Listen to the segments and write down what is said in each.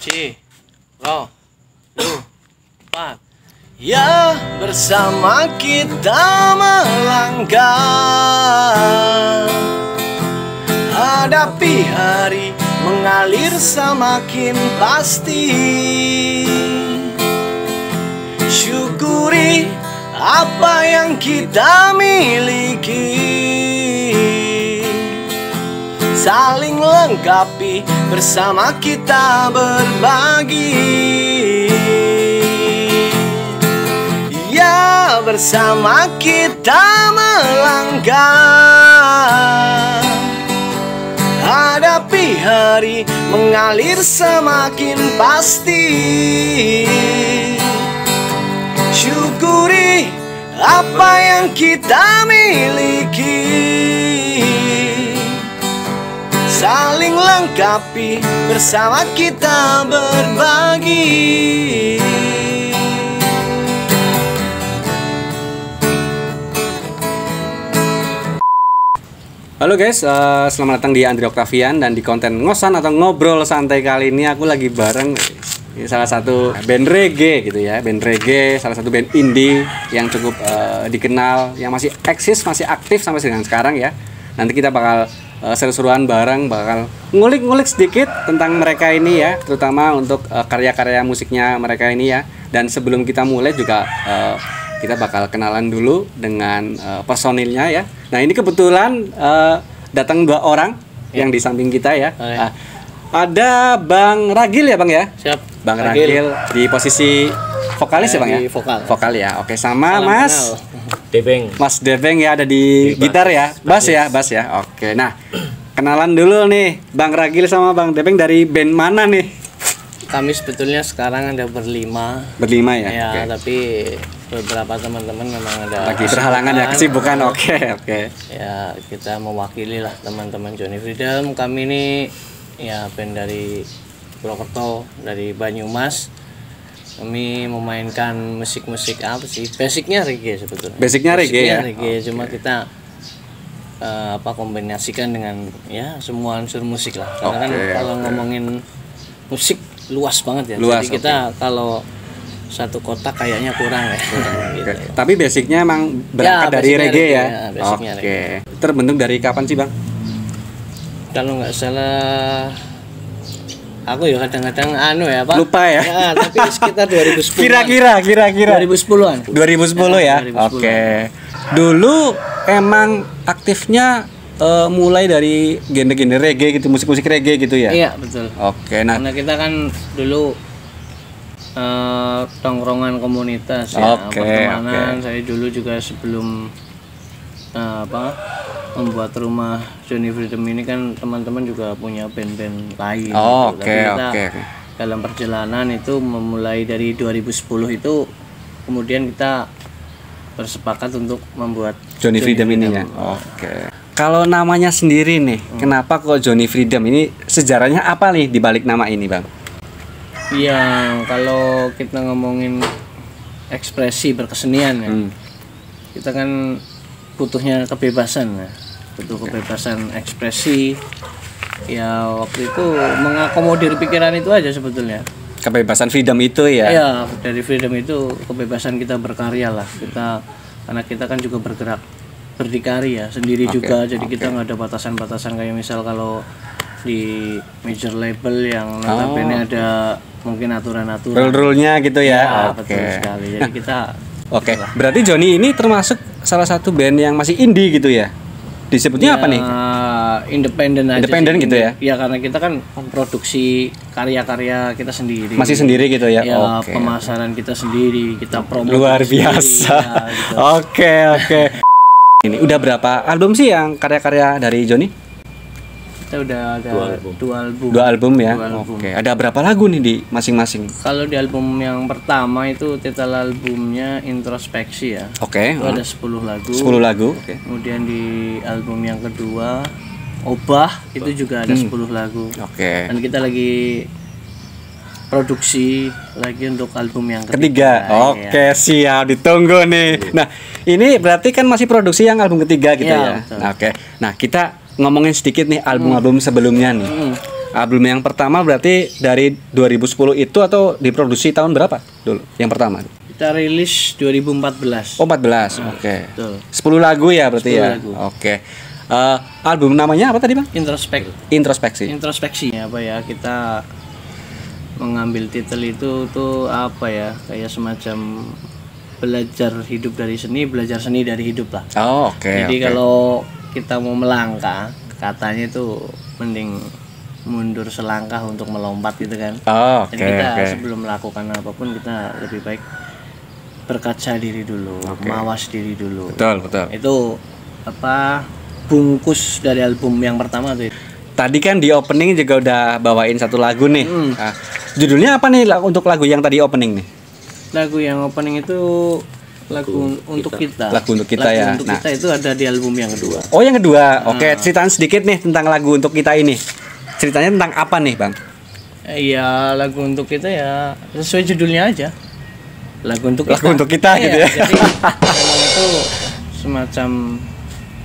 C, Ro, Lu, Pak. Ya, bersama kita melangkah, hadapi hari mengalir semakin pasti. Syukuri apa yang kita miliki, saling lengkapi, bersama kita berbagi. Ya, bersama kita melangkah, hadapi hari mengalir semakin pasti. Syukuri apa yang kita miliki, saling lengkapi, bersama kita berbagi. Halo guys, selamat datang di Andri Octavian. Dan di konten ngosan atau ngobrol santai kali ini aku lagi bareng salah satu band reggae gitu ya. Band reggae, salah satu band indie yang cukup dikenal, yang masih eksis, masih aktif sampai dengan sekarang ya. Nanti kita bakal seru-seruan bareng, bakal ngulik-ngulik sedikit tentang mereka ini ya, terutama untuk karya-karya musiknya mereka ini ya. Dan sebelum kita mulai juga kita bakal kenalan dulu dengan personilnya ya. Nah ini kebetulan datang dua orang yang di samping kita ya. Ada Bang Ragil ya Bang ya. Siap. Bang Ragil di posisi vokalis ya Bang ya. Vokal ya. Oke, sama salam Mas kenal. Debeng. Mas Debeng ya, ada di gitar ya. Bass ya, bass ya. Oke. Nah kenalan dulu nih Bang Ragil sama Bang Debeng dari band mana nih? Kami sebetulnya sekarang ada berlima. Berlima ya. Ya, okay. Tapi beberapa teman-teman memang ada lagi berhalangan ya, kesibukan. Oke. Ya, kita mewakili lah teman-teman Johnny Freedom. Kami ini ya band dari Purwokerto, dari Banyumas. Kami memainkan musik-musik apa sih? Basicnya reggae sebetulnya. Basicnya reggae ya. Reggae, cuma kita kombinasikan dengan ya semua unsur musik lah. Karena kan kalau ngomongin musik luas banget ya. Luas, jadi kita kalau satu kotak kayaknya kurang ya. Gitu. Tapi basicnya emang berangkat dari reggae ya. Reggae. Terbentuk dari kapan sih Bang? Kalau nggak salah, aku ya kadang-kadang ya Pak. Lupa ya. Tapi sekitar 2010. Kira-kira 2010-an. 2010 ya. 2010. Oke. Dulu emang aktifnya mulai dari genre-genre reggae gitu, musik-musik reggae gitu ya. Iya, betul. Oke, nah karena kita kan dulu tongkrongan komunitas ya, pertemanan. Saya dulu juga sebelum membuat rumah Johnny Freedom ini kan teman-teman juga punya band-band lain. Tapi dalam perjalanan itu memulai dari 2010 itu kemudian kita bersepakat untuk membuat Johnny Freedom ini ya. Oke. Kalau namanya sendiri nih, kenapa kok Johnny Freedom ini? Sejarahnya apa nih di balik nama ini, Bang? Iya, kalau kita ngomongin ekspresi berkesenian ya, kita kan butuhnya kebebasan ya, butuh kebebasan ekspresi. Ya waktu itu mengakomodir pikiran itu aja sebetulnya. Kebebasan freedom itu ya? Iya, dari freedom itu kebebasan kita berkarya lah. Karena kita kan juga bergerak berdikari ya sendiri juga, jadi kita nggak ada batasan-batasan kayak misal kalau di major label yang notabene ada mungkin aturan-aturan rule-nya gitu ya. Betul sekali. Jadi kita berarti Johnny ini termasuk salah satu band yang masih indie gitu ya, disebutnya apa nih? Independen aja. Independen gitu ya? Ya karena kita kan produksi karya-karya kita sendiri. Masih sendiri gitu ya? Ya pemasaran kita sendiri, kita promosi. Luar biasa. Ya, gitu. Oke. Ini udah berapa album sih yang karya-karya dari Johnny? Kita udah ada dua album ya. Oke. Ada berapa lagu nih di masing-masing? Kalau di album yang pertama itu titel albumnya Introspeksi ya. Oke. Itu ada 10 lagu. 10 lagu. Oke. Kemudian di album yang kedua Obah itu juga ada 10 lagu. Oke. Dan kita lagi produksi lagi untuk album yang ketiga. Oke, siap, ditunggu nih. Nah, ini berarti kan masih produksi yang album ketiga gitu ya. Nah, oke. Nah, kita ngomongin sedikit nih album-album sebelumnya nih. Album yang pertama berarti dari 2010 itu atau diproduksi tahun berapa dulu? Yang pertama? Kita rilis 2014. Oh 14, oke. Betul. 10 lagu ya berarti 10 ya? lagu. Oke. Album namanya apa tadi Bang? Introspeksi. Introspeksi apa ya, kita mengambil titel itu tuh apa ya, kayak semacam belajar hidup dari seni, belajar seni dari hidup lah. Oh oke. Jadi kalau kita mau melangkah, katanya itu mending mundur selangkah untuk melompat gitu kan. Oh, Jadi kita sebelum melakukan apapun kita lebih baik berkaca diri dulu, mawas diri dulu. Betul. Itu apa, bungkus dari album yang pertama tuh. Tadi kan di opening juga udah bawain satu lagu nih. Judulnya apa nih untuk lagu yang tadi opening nih? Lagu yang opening itu lagu untuk kita. Lagu untuk kita ya. Untuk kita itu ada di album yang kedua. Oh yang kedua. Oke, ceritain sedikit nih tentang lagu untuk kita ini. Ceritanya tentang apa nih Bang? Iya, lagu untuk kita ya sesuai judulnya aja. Lagu untuk kita. Lagu untuk kita gitu ya. Jadi memang itu semacam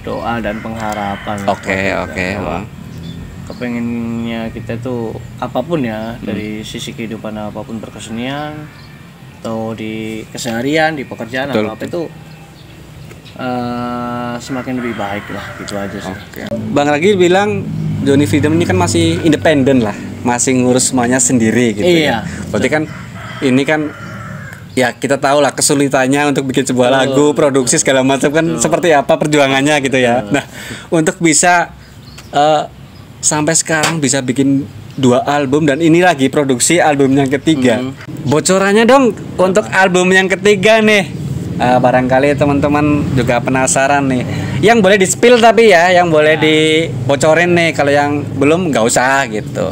doa dan pengharapan. Oke. Kepengennya kita tuh apapun ya, dari sisi kehidupan apapun, berkesenian atau di keseharian, di pekerjaan atau apa itu semakin lebih baik lah, gitu aja sih. Bang Ragi bilang Johnny Freedom ini kan masih independen lah, masih ngurus semuanya sendiri gitu ya. Berarti kan ini kan ya kita tahu lah kesulitannya untuk bikin sebuah lagu, produksi segala macam kan seperti apa perjuangannya gitu ya. Nah, untuk bisa sampai sekarang bisa bikin 2 album dan ini lagi produksi album yang ketiga. Bocorannya dong untuk album yang ketiga nih. Barangkali teman-teman juga penasaran nih. Yang boleh di-spill tapi ya, yang boleh dibocorin nih. Kalau yang belum nggak usah gitu.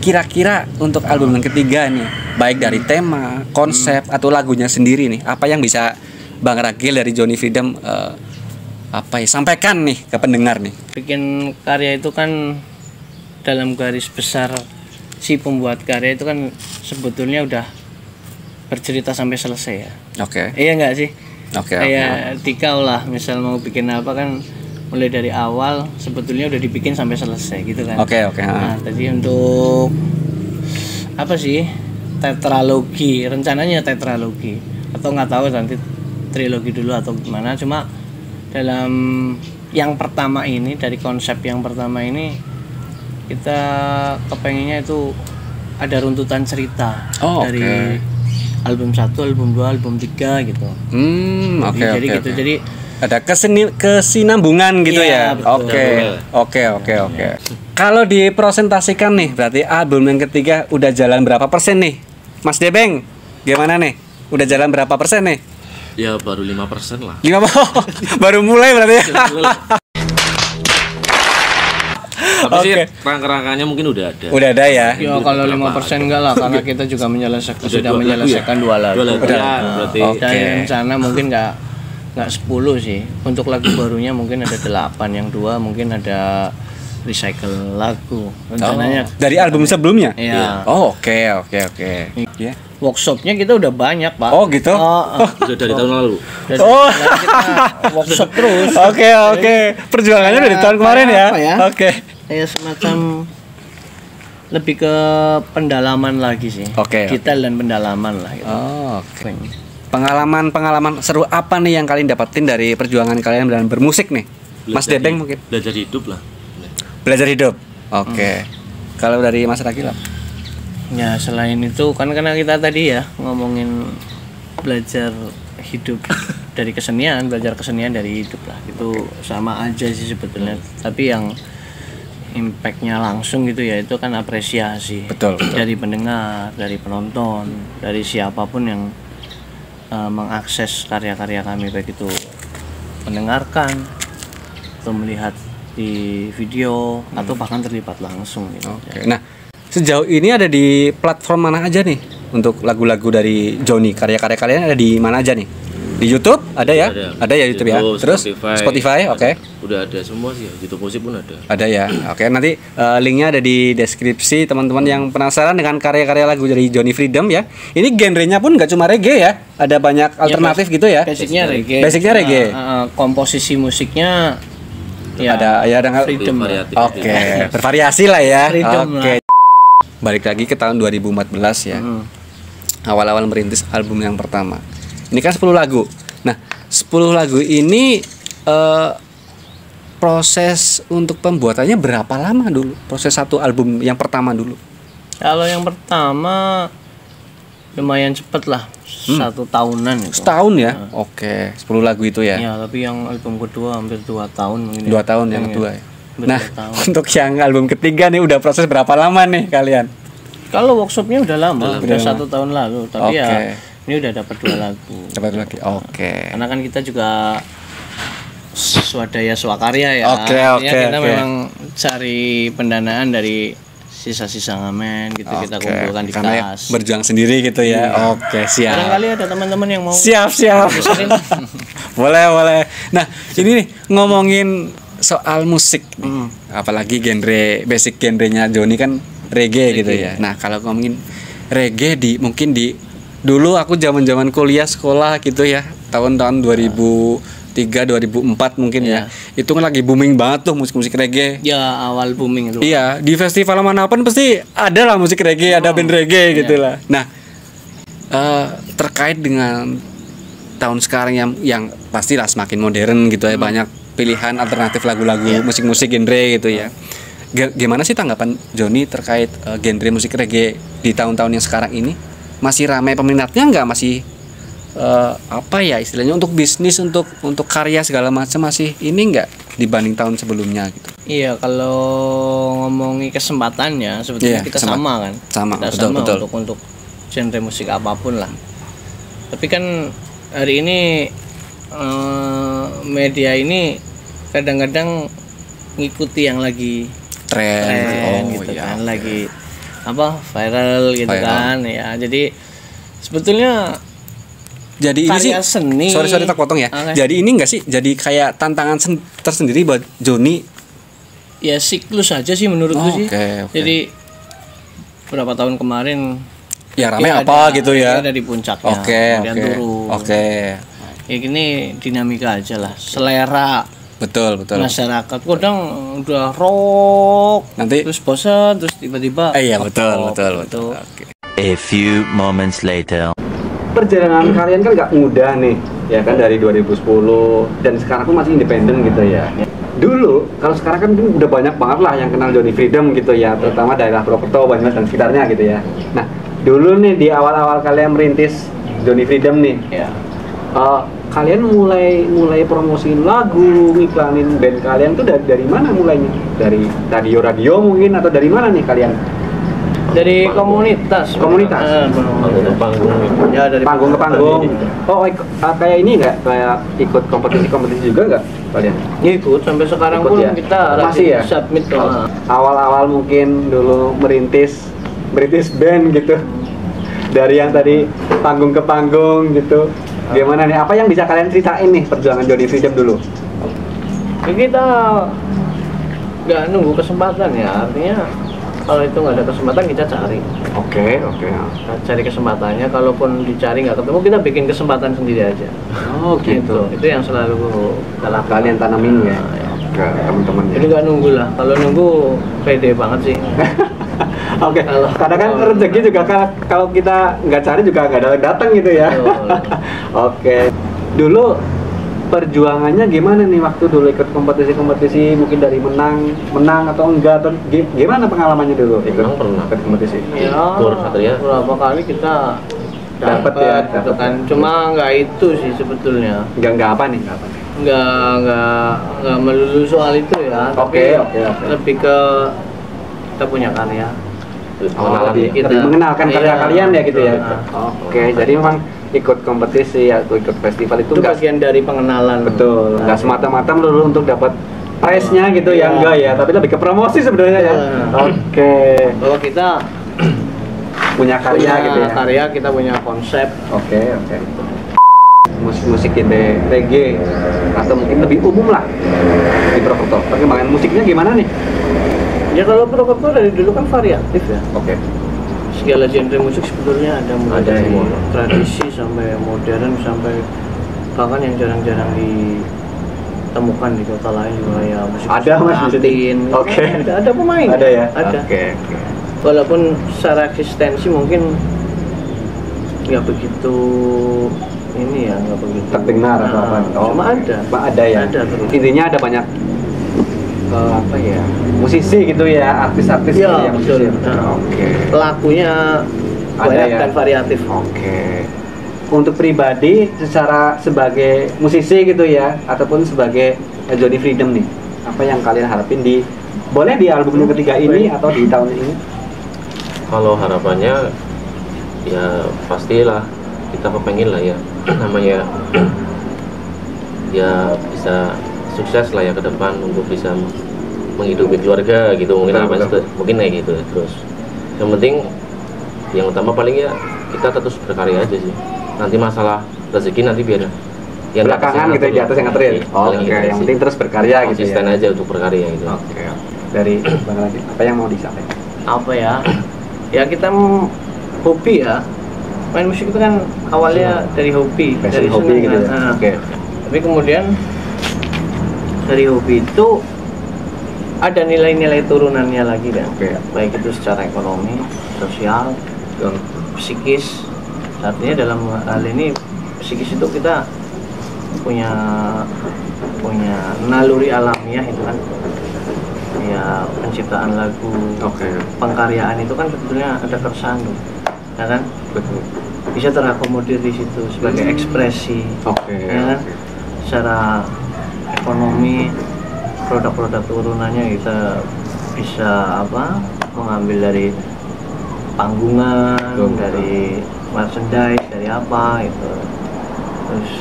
Kira-kira untuk album yang ketiga nih, baik dari tema, konsep atau lagunya sendiri nih, apa yang bisa Bang Ragil dari Johnny Freedom sampaikan nih ke pendengar nih? Bikin karya itu kan dalam garis besar, si pembuat karya itu kan sebetulnya udah bercerita sampai selesai ya. Iya nggak sih? Kayak Tikau lah, misal mau bikin apa kan mulai dari awal sebetulnya udah dibikin sampai selesai gitu kan. Nah, tadi untuk apa sih, tetralogi, rencananya tetralogi atau nggak tahu nanti trilogi dulu atau gimana. Cuma dalam yang pertama ini, dari konsep yang pertama ini kita kepengennya itu ada runtutan cerita dari album 1, album 2, album 3 gitu. Jadi gitu. Jadi ada kesinambungan gitu ya. Oke. Kalau dipresentasikan nih, berarti album yang ketiga udah jalan berapa persen nih? Mas Debeng, gimana nih? Udah jalan berapa persen nih? Ya baru 5% lah. 5 baru mulai berarti ya. Tapi sih rangka-rangkanya mungkin udah ada. Udah ada ya. Ya kalau 5% enggak lah, karena kita juga sudah menyelesaikan 2 lagu. Berarti. Dan rencana mungkin enggak 10 sih. Untuk lagu barunya mungkin ada 8, yang 2 mungkin ada recycle lagu rencananya. Dari album sebelumnya? Iya. Oke. Ya. Workshopnya kita udah banyak, Pak. Oh gitu? Sudah dari tahun lalu. Kita workshop terus. Oke. Perjuangannya dari tahun kemarin ya? Oke. Kayak semacam lebih ke pendalaman lagi sih. Detail dan pendalaman lah gitu. Pengalaman seru apa nih yang kalian dapetin dari perjuangan kalian dalam bermusik nih? Mas Debeng mungkin? Belajar hidup lah. Belajar hidup. Kalau dari Mas Ragil? Ya selain itu kan karena kita tadi ya ngomongin belajar hidup dari kesenian, belajar kesenian dari hidup lah. Itu sama aja sih sebetulnya. Tapi yang impactnya langsung gitu ya, itu kan apresiasi. Betul. Dari pendengar, dari penonton, dari siapapun yang mengakses karya-karya kami, baik itu mendengarkan atau melihat di video atau bahkan terlibat langsung gitu. Nah, sejauh ini ada di platform mana aja nih untuk lagu-lagu dari Johnny? Karya-karya kalian ada di mana aja nih? Di YouTube ada ya? Ada ya YouTube ya. Terus Spotify, Udah ada semua sih ya. YouTube Musik pun ada. Ada ya. Nanti linknya ada di deskripsi, teman-teman yang penasaran dengan karya-karya lagu dari Johnny Freedom ya. Ini genrenya pun nggak cuma reggae ya. Ada banyak alternatif gitu ya. Basicnya reggae. Basicnya reggae. Komposisi musiknya ya ada Freedom. Bervariasi lah ya. Freedom lah. balik lagi ke tahun 2014 ya. Awal-awal merintis album yang pertama. Ini kan 10 lagu. Nah, 10 lagu ini proses untuk pembuatannya berapa lama dulu? Proses satu album yang pertama dulu. Kalau yang pertama lumayan cepet lah, 1 tahunan itu. Setahun ya? Oke, 10 lagu itu ya. Ya, tapi yang album kedua hampir 2 tahun mungkin. 2 tahun yang kedua ya. Hampir Nah, 2 tahun. untuk yang album ketiga nih udah proses berapa lama nih kalian? Kalau workshopnya udah lama, Udah udah lama. 1 tahun lalu, tapi Oke. ya ini udah dapat 2 lagu. Dapat lagi. Oke. Karena kan kita juga swadaya swakarya ya. Oke, Artinya oke, kita oke. memang cari pendanaan dari sisa-sisa ngamen gitu, kita kumpulkan di Karena kas. berjuang sendiri gitu ya. Oke, siap. Barangkali ada teman-teman yang mau Siap. boleh. Nah, ini nih ngomongin soal musik nih. Apalagi basic genrenya Joni kan reggae gitu ya. Nah, kalau ngomongin reggae mungkin dulu aku zaman-zaman kuliah sekolah gitu ya, tahun-tahun 2003 2004 mungkin ya. Itu kan lagi booming banget tuh musik-musik reggae. ya awal booming itu. Iya, di festival manapun pasti ada lah musik reggae, ada band reggae gitu lah. Nah, terkait dengan tahun sekarang yang pastilah semakin modern gitu ya, banyak pilihan alternatif lagu-lagu musik-musik genre gitu ya. Gimana sih tanggapan Joni terkait genre musik reggae di tahun-tahun yang sekarang ini? Masih ramai peminatnya nggak? Masih apa ya istilahnya, untuk bisnis, untuk karya segala macam masih ini nggak dibanding tahun sebelumnya gitu? Iya, kalau ngomongi kesempatannya sebetulnya kita sama kan. Sama, Kita betul. untuk genre musik apapun lah. Tapi kan hari ini media ini kadang-kadang ngikuti yang lagi tren gitu iya, kan, oke. lagi apa viral gitu Viral. kan ya. Jadi sebetulnya Jadi ini sih, karya seni. sorry tak potong ya. Oke. Jadi ini enggak sih jadi kayak tantangan tersendiri buat Joni? Ya siklus aja sih menurutku sih. Oke. Jadi beberapa tahun kemarin Ya rame ya apa gitu ya. ada di puncaknya, Oke. kemudian turun. Oke. Ya gini dinamika aja lah, selera Betul. masyarakat. Kadang udah rock, Nanti terus bosan, terus tiba-tiba iya pop, betul. gitu. Oke. A few moments later. Perjalanan kalian kan nggak mudah nih, ya kan, dari 2010 dan sekarang pun masih independen gitu ya. Dulu, kalau sekarang kan udah banyak banget lah yang kenal Johnny Freedom gitu ya, terutama daerah Purwokerto, Banyumas dan sekitarnya gitu ya. Nah, dulu nih di awal-awal kalian merintis Johnny Freedom nih, Ya. kalian mulai promosiin lagu, ngiklanin band kalian tuh dari mana mulainya? Dari radio mungkin, atau dari mana nih kalian? Dari komunitas. Komunitas? Panggung. Ya dari Panggung ke panggung. Oh, kayak ini nggak? Kayak ikut kompetisi juga nggak kalian? Ikut sampai sekarang Ikut pun ya? kita Masih ya? submit tuh. Awal-awal mungkin dulu merintis band gitu, dari yang tadi panggung ke panggung gitu. Gimana nih? Apa yang bisa kalian ceritain nih perjuangan Johnny Freedom dulu? Ya, kita nggak nunggu kesempatan ya, artinya kalau itu nggak ada kesempatan kita cari. Oke. Kita cari kesempatannya, kalaupun dicari nggak ketemu kita bikin kesempatan sendiri aja. Oh gitu. Itu yang selalu kita lakukan. Kalian tanamin ya ke teman-temannya. Jadi nggak nunggu lah, kalau nunggu pede banget sih. Oke. Kadang kan rezeki juga kalau kita nggak cari juga nggak datang gitu ya. Betul. Oke. Dulu perjuangannya gimana nih waktu dulu ikut kompetisi mungkin dari menang atau enggak, atau gimana pengalamannya dulu Menang pernah. ikut kompetisi? Ya, Tur Satria. berapa kali kita Dapat ya, gitu dapat. kan. Cuma nggak itu sih sebetulnya. Enggak apa nih? Nggak melulu soal itu ya. Oke. Lebih ke kita punya karya. Lebih Kita- mengenalkan karya iya, kalian ya gitu ya. betul. Oke, jadi memang ikut kompetisi atau ikut festival itu Itu enggak bagian dari pengenalan. betul, Nah, enggak semata-mata melulu untuk dapat prize-nya gitu ya, Iya. enggak ya, tapi lebih ke promosi sebenarnya ya. Iya. Oke. bahwa kita Punya karya punya gitu ya. karya, kita punya konsep. Oke. Musik-musik genre reggae atau mungkin lebih umum lah di Purwokerto. Perkembangan musiknya gimana nih? Ya kalau Purwokerto dari dulu kan variatif ya. Oke. Segala genre musik sebetulnya ada, mulai Ada dari semua. tradisi sampai modern, sampai bahkan yang jarang-jarang ditemukan di kota lain juga ya musik Ada, Mas, di sini? Latin. Oke. Ada pemain. Ada ya. Ada. Oke. walaupun secara eksistensi mungkin nggak begitu ini ya, nggak begitu terdengar atau apa. cuma ada ya. ada terus. Intinya ada banyak apa ya, musisi gitu ya, artis-artis Iya, gitu ya, musisi. betul. Oke. Pelakunya Ada banyak ya? dan variatif. Oke. Untuk pribadi secara sebagai musisi gitu ya, ataupun sebagai Johnny Freedom nih, apa yang kalian harapin boleh di album yang ketiga ini atau di tahun ini? Kalau harapannya ya pastilah kita kepengen lah ya namanya ya bisa sukses lah ya ke depan untuk bisa menghidupi keluarga gitu, mungkin harapannya mungkin kayak gitu. Terus yang penting yang utama paling ya kita terus berkarya aja sih. Nanti masalah rezeki nanti biar yang belakangan gitu, di atas yang ngatur ya. Oke, yang penting terus berkarya gitu ya. Konsisten aja untuk berkarya gitu. Oke. Dari Bang Radit, apa yang mau disampaikan? Apa ya? Ya kita hobi ya. Main musik itu kan awalnya dari hobi, Passion dari hobi senang gitu kan. ya. Nah, Oke. Tapi kemudian dari hobi itu ada nilai-nilai turunannya lagi kan. Oke. Baik itu secara ekonomi, sosial, psikis. Artinya dalam hal ini psikis itu kita punya naluri alamiah itu kan. Ya penciptaan lagu, pengkaryaan itu kan sebetulnya ada keresahan tuh, ya kan? Betul. Bisa terakomodir di situ sebagai ekspresi, ya kan? Secara ekonomi, produk-produk turunannya kita bisa mengambil dari panggungan, dari merchandise, dari apa itu. Terus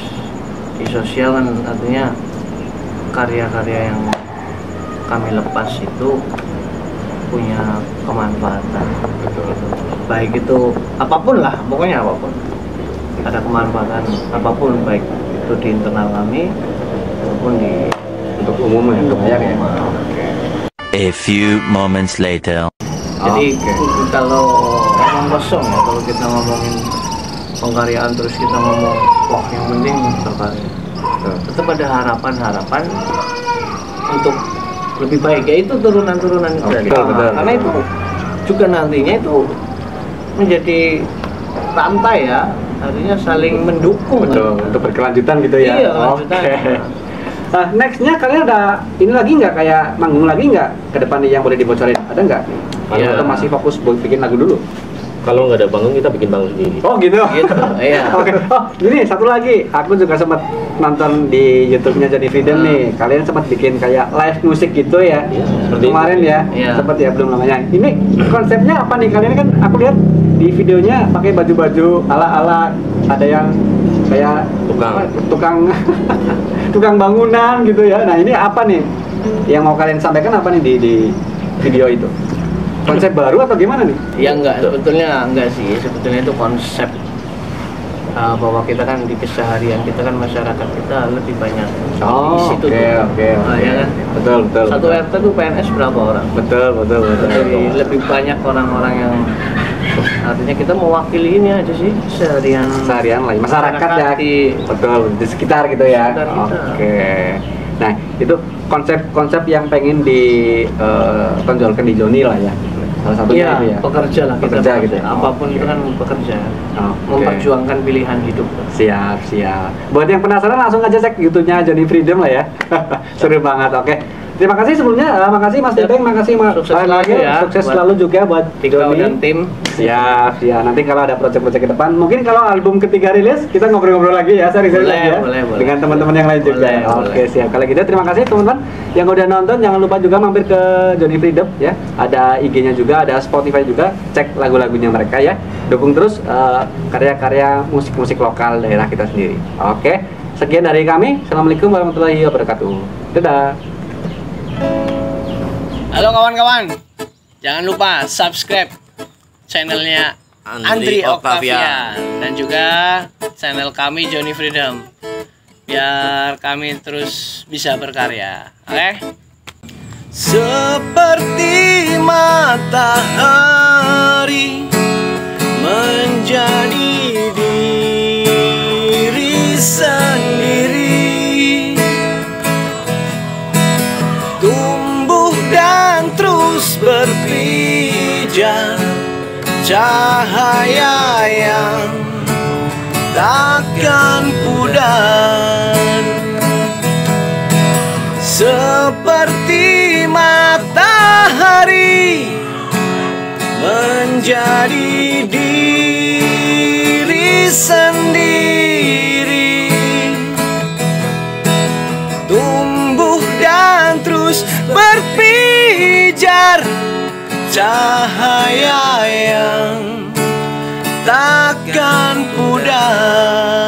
di sosial kan artinya karya-karya yang kami lepas itu punya kemanfaatan. Betul. Baik itu apapun lah, pokoknya apapun. Ada kemanfaatan apapun, baik itu di internal kami maupun untuk umum ya, untuk banyak ya. A few moments later. Jadi kalau ngomong kosong ya, kalau kita ngomongin pengkaryaan terus kita ngomong wah yang penting berkarya. Tetap ada harapan untuk lebih baik, ya itu turunan-turunan itu tadi. Karena itu juga nantinya itu menjadi rantai ya, artinya saling mendukung. Betul, kan? untuk berkelanjutan gitu ya. Iya, kelanjutan. Nah, nextnya kalian ada ini lagi nggak, kayak manggung lagi nggak ke depan nih yang boleh dibocorin? Ada nggak? Atau masih fokus buat bikin lagu dulu? Kalau nggak ada panggung kita bikin panggung sendiri. Oh gitu. Iya. Oke. Oh, gini satu lagi, aku juga sempat nonton di YouTube-nya Johnny Freedom nih. Kalian sempat bikin kayak live musik gitu ya? Seperti kemarin itu. ya. Sempat ya, belum namanya. Ini konsepnya apa nih? Kalian kan aku lihat di videonya pakai baju-baju ala-ala, ada yang kayak tukang tukang bangunan gitu ya. Nah, ini apa nih? Yang mau kalian sampaikan apa nih di video itu? Konsep baru atau gimana nih? Ya sebetulnya enggak sih, sebetulnya itu konsep bahwa kita kan di keseharian kita kan masyarakat kita lebih banyak di situ. Oke. Ya kan? Betul. Satu RT tuh PNS berapa orang? Betul. Jadi lebih banyak orang-orang yang artinya kita mewakili ini aja sih seharian lah masyarakat ya. Betul, di sekitar gitu ya. Oke. Nah, itu konsep yang pengen ditonjolkan di Johnny lah ya. Salah satunya itu ya. Pekerja lah kita. Pekerja gitu ya. Apapun itu kan pekerja. Okay. Memperjuangkan pilihan hidup. Siap. Buat yang penasaran langsung aja cek YouTube-nya Johnny Freedom lah ya. Seru banget. Oke. Terima kasih sebelumnya, makasih Mas Debeng, makasih Mas Lagi, sukses selalu juga buat Tiglau dan tim. Siap. Nanti kalau ada proyek-proyek ke depan, mungkin kalau album ketiga rilis, kita ngobrol-ngobrol lagi ya, sering-sering lagi ya, dengan teman-teman yang lain juga. Oke, siap. Kalau gitu terima kasih teman-teman yang udah nonton, jangan lupa juga mampir ke Johnny Freedom ya. Ada IG-nya juga, ada Spotify juga, cek lagu-lagunya mereka ya. Dukung terus karya-karya musik-musik lokal daerah kita sendiri. Oke, sekian dari kami. Assalamualaikum warahmatullahi wabarakatuh. Dadah. Halo kawan-kawan, jangan lupa subscribe channelnya Andri Octavian dan juga channel kami Johnny Freedom biar kami terus bisa berkarya. Oke? Seperti matahari menjadi diri sendiri, tumbuh dan terus berpijak cahaya yang takkan pudar, seperti matahari menjadi diri sendiri, tumbuh dan terus berpijar, cahaya yang takkan pudar.